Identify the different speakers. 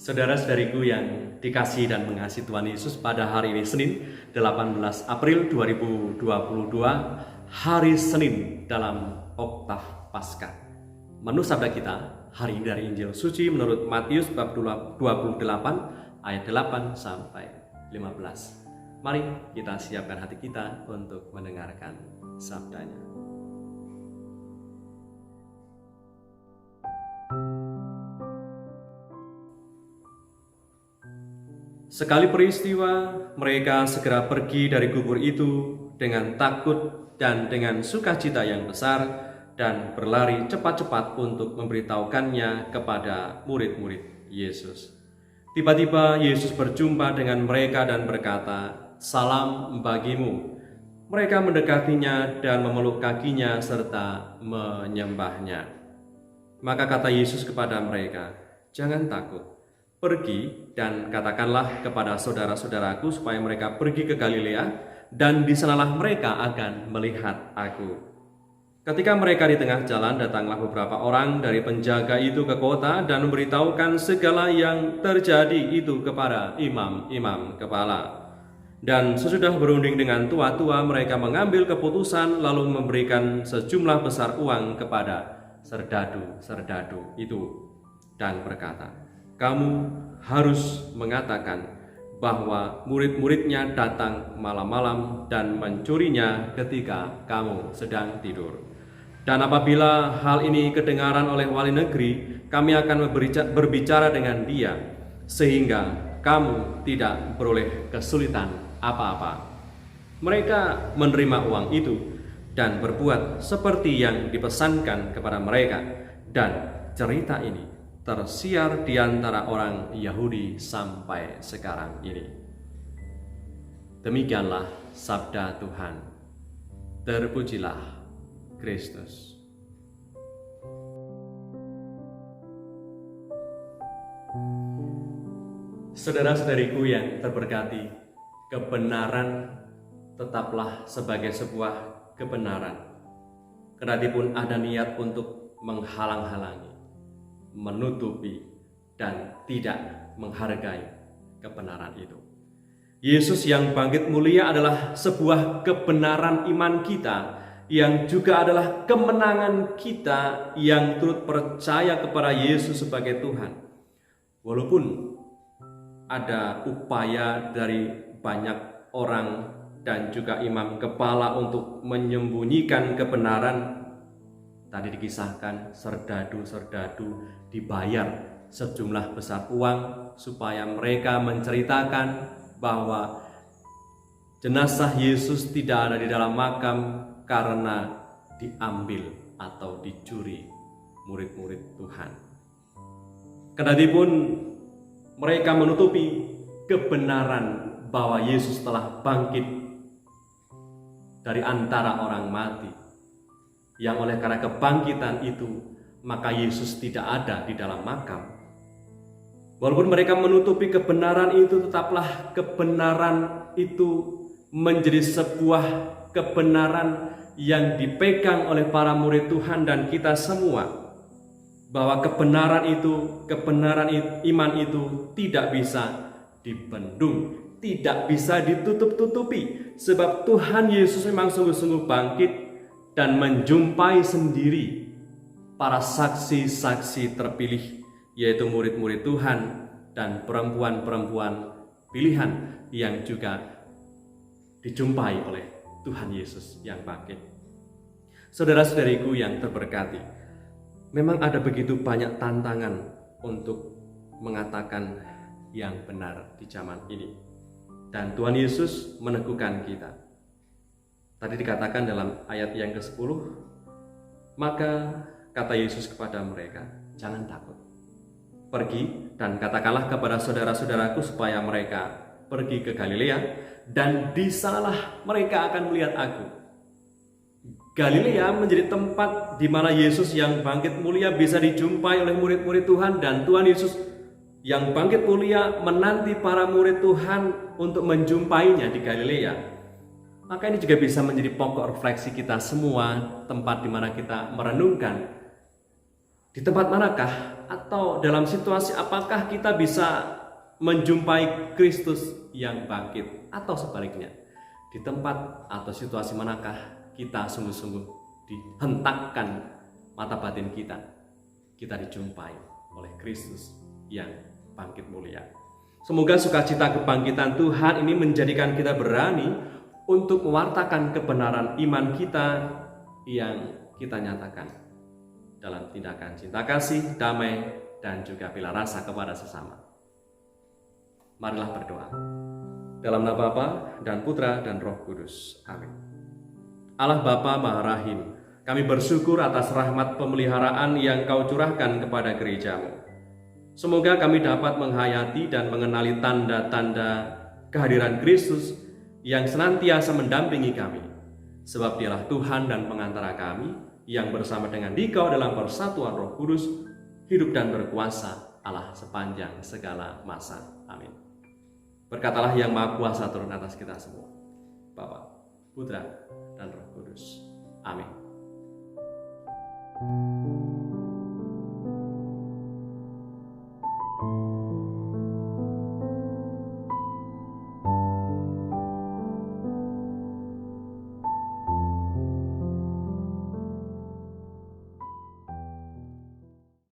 Speaker 1: Saudara-saudariku yang dikasihi dan mengasihi Tuhan Yesus, pada hari ini Senin 18 April 2022, hari Senin dalam oktav Paskah. Menu sabda kita hari ini dari Injil Suci menurut Matius bab 28 ayat 8 sampai 15. Mari kita siapkan hati kita untuk mendengarkan sabdanya. Sekali peristiwa, mereka segera pergi dari kubur itu dengan takut dan dengan sukacita yang besar dan berlari cepat-cepat untuk memberitahukannya kepada murid-murid Yesus. Tiba-tiba Yesus berjumpa dengan mereka dan berkata, "Salam bagimu." Mereka mendekatinya dan memeluk kakinya serta menyembahnya. Maka kata Yesus kepada mereka, "Jangan takut. Pergi dan katakanlah kepada saudara-saudaraku supaya mereka pergi ke Galilea, dan di sanalah mereka akan melihat aku." Ketika mereka di tengah jalan, datanglah beberapa orang dari penjaga itu ke kota dan memberitahukan segala yang terjadi itu kepada imam-imam kepala. Dan sesudah berunding dengan tua-tua, mereka mengambil keputusan lalu memberikan sejumlah besar uang kepada serdadu-serdadu itu dan berkata, "Kamu harus mengatakan bahwa murid-muridnya datang malam-malam dan mencurinya ketika kamu sedang tidur. Dan apabila hal ini kedengaran oleh wali negeri, kami akan berbicara dengan dia, sehingga kamu tidak beroleh kesulitan apa-apa." Mereka menerima uang itu dan berbuat seperti yang dipesankan kepada mereka, dan cerita ini tersiar di antara orang Yahudi sampai sekarang ini. Demikianlah sabda Tuhan. Terpujilah Kristus. Saudara-saudariku yang terberkati, kebenaran tetaplah sebagai sebuah kebenaran. Kedatipun ada niat untuk menghalang-halangi, menutupi, dan tidak menghargai kebenaran itu. Yesus yang bangkit mulia adalah sebuah kebenaran iman kita, yang juga adalah kemenangan kita yang turut percaya kepada Yesus sebagai Tuhan. Walaupun ada upaya dari banyak orang dan juga imam kepala untuk menyembunyikan kebenaran, tadi dikisahkan serdadu-serdadu dibayar sejumlah besar uang supaya mereka menceritakan bahwa jenazah Yesus tidak ada di dalam makam karena diambil atau dicuri murid-murid Tuhan. Kedatipun mereka menutupi kebenaran bahwa Yesus telah bangkit dari antara orang mati, yang oleh karena kebangkitan itu maka Yesus tidak ada di dalam makam. Walaupun mereka menutupi kebenaran itu, tetaplah kebenaran itu menjadi sebuah kebenaran yang dipegang oleh para murid Tuhan dan kita semua, bahwa kebenaran iman itu tidak bisa dibendung, tidak bisa ditutup-tutupi, sebab Tuhan Yesus memang sungguh-sungguh bangkit dan menjumpai sendiri para saksi-saksi terpilih, yaitu murid-murid Tuhan dan perempuan-perempuan pilihan yang juga dijumpai oleh Tuhan Yesus yang bangkit. Saudara-saudariku yang terberkati, memang ada begitu banyak tantangan untuk mengatakan yang benar di zaman ini, dan Tuhan Yesus meneguhkan kita. Tadi dikatakan dalam ayat yang ke-10, maka kata Yesus kepada mereka, "Jangan takut. Pergi dan katakanlah kepada saudara-saudaraku supaya mereka pergi ke Galilea, dan di sanalah mereka akan melihat aku." Galilea menjadi tempat di mana Yesus yang bangkit mulia bisa dijumpai oleh murid-murid Tuhan, dan Tuhan Yesus yang bangkit mulia menanti para murid Tuhan untuk menjumpainya di Galilea. Maka ini juga bisa menjadi pokok refleksi kita semua, tempat di mana kita merenungkan Di tempat manakah atau dalam situasi apakah kita bisa menjumpai Kristus yang bangkit, atau sebaliknya, di tempat atau situasi manakah kita sungguh-sungguh dihentakkan mata batin kita dijumpai oleh Kristus yang bangkit mulia. Semoga sukacita kebangkitan Tuhan ini menjadikan kita berani untuk mewartakan kebenaran iman kita yang kita nyatakan dalam tindakan cinta kasih, damai, dan juga bela rasa kepada sesama. Marilah berdoa. Dalam nama Bapa dan Putra dan Roh Kudus. Amin. Allah Bapa Maha Rahim, kami bersyukur atas rahmat pemeliharaan yang Kau curahkan kepada gereja-Mu. Semoga kami dapat menghayati dan mengenali tanda-tanda kehadiran Kristus yang senantiasa mendampingi kami. Sebab Dialah Tuhan dan pengantara kami yang bersama dengan Dikau dalam persatuan Roh Kudus, hidup dan berkuasa Allah sepanjang segala masa. Amin. Berkatalah yang Maha Kuasa turun atas kita semua, Bapa, Putra, dan Roh Kudus. Amin.